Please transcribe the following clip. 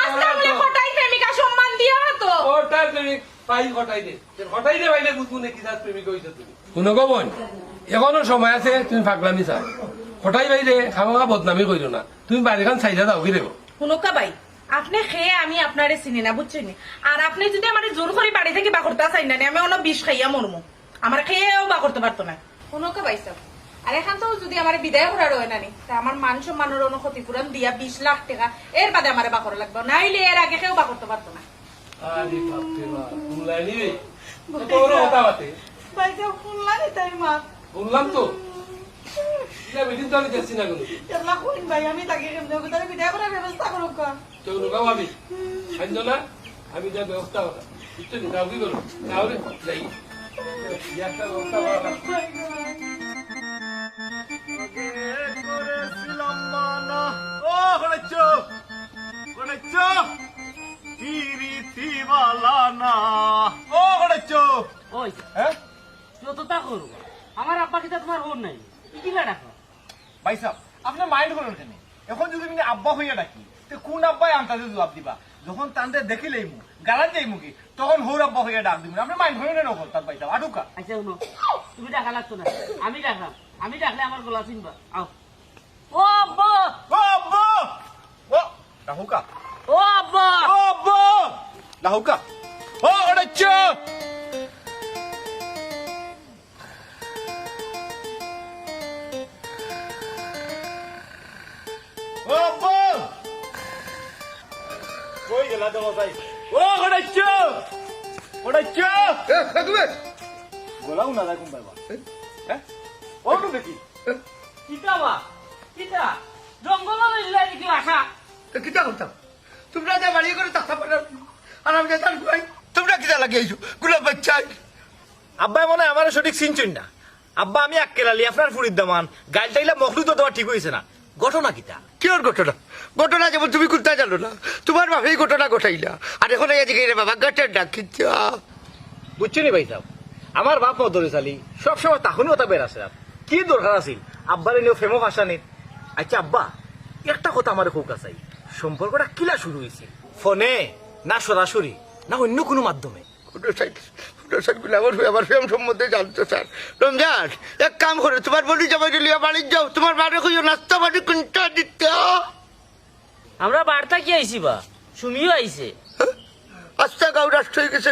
আজকে বলে হঠাই প্রেমিকা সম্মান দিও না তো ওটার প্রেমিক পাই হটাই দে ভাইলে বুঝবুনে কি জাত প্রেমিক হইছো তুমি শুনো গো বোন এখনো সময় আছে তুমি পাগলামি চাও হঠাই বাইরে খামাখা বদনামি কইরো না তুমি বাড়িখান চাইজা দাও কি দেবো হুনুকা ভাই আপনি খেয়ে আমি আপনারে চিনি না বুঝছেন আর আপনি যদি আমার জোর করে বাড়ি থেকে বা করতে চাই না আমি অন্য বিষ খাইয়া মরমু আমার খেয়েও বা করতে পারতো না হুনুকা ভাই সব আর এখন তো যদি আমার বিদায় করার হয় না আমার মান সম্মানের অন্য ক্ষতিপূরণ দিয়া 20 লাখ টাকা এর বাদে আমার বা করা লাগবে নাইলে এর আগে কেউ বা করতে পারতো না আরে বাপরে বাপ শুনলানি রে তোর কথা বাতে ভাই কেউ শুনলানি তাই মা শুনলাম তো না বেদিন তো আমি দেখছি না কোনো কেমন কইন ভাই আমি তাকে কেমনে তার বিদায় করার ব্যবস্থা করুক তো নুকা ভাবি খাইছো না আমি যা ব্যবস্থা করা বুঝছো নি দাও কি করো তাহলে যাই একটা ব্যবস্থা করা করেছিলাম মানা ও গড়েছো গড়েছো পিরিতি বালানা ও গড়েছো ওই হ্যাঁ যতটা করো আমার আব্বা কিতা তোমার হন নাই কি না ডাকো ভাই সাহেব আপনি মাইন্ড করেন কেন এখন যদি তুমি আব্বা হইয়া ডাকি তো কোন আব্বাই আন্তাজে জবাব দিবা যখন তান্তে দেখিলেই মু গালান যাই মুখি তখন হৌর আব্বা হইয়া ডাক দিব আপনি মাইন্ড করেন না তার ভাই সাহেব আটুকা আচ্ছা শুনো তুমি ডাকা লাগতো না আমি ডাকলাম আমি ডাকলে আমার গলা চিনবা আও ও আব্বা ও আব্বা ও রাহুকা ও আব্বা ও আব্বা রাহুকা ও গড়েছো ও আব্বা কই গেলা তোমার ভাই ও গড়েছো গড়েছো তুমি গোলাও না দেখুন বাবা হ্যাঁ ও তো দেখি কিতা বা কিতা জঙ্গল ইল্লাই কি আশা কিতা করতাম তোমরা যা বাড়ি করে টাকা পাঠাও আর আমি যেতাম ভাই তোমরা কিতা লাগিয়েছো গুলা বাচ্চা আব্বা মনে হয় আমার সঠিক চিনছুন না আব্বা আমি আক্কেলালি আপনার ফুরির দামান গাইল টাইলা মখলু তো তোমার ঠিক হয়েছে না ঘটনা কিতা কিয়র ঘটনা ঘটনা যেমন তুমি কোনটা জানো না তোমার বাপেই ঘটনা ঘটাইলা আর এখন এদিকে রে বাবা গাটের ডাক কিচ্ছা বুঝছো নি ভাই সাহেব আমার বাপ মদরে চালি সবসময় তাহনি ওটা বের আছে কি দরকার আছিল আব্বার এনেও ফেমো ভাষা নেই আচ্ছা আব্বা একটা কথা আমার খুব কাছাই সম্পর্কটা কিলা শুরু হয়েছে ফোনে না সরাসরি না অন্য কোনো মাধ্যমে মোটরসাইকেল আমার প্রেম সম্বন্ধে জানতো স্যার রমজান এক কাম করে তোমার বলি যাবাই লিয়া বাড়ি যাও তোমার বাড়ি কইও নাস্তা বাড়ি কোনটা দিতে আমরা বার্তা কি আইছি বা সুমিও আইছে আস্তা গাও রাষ্ট্র হয়ে গেছে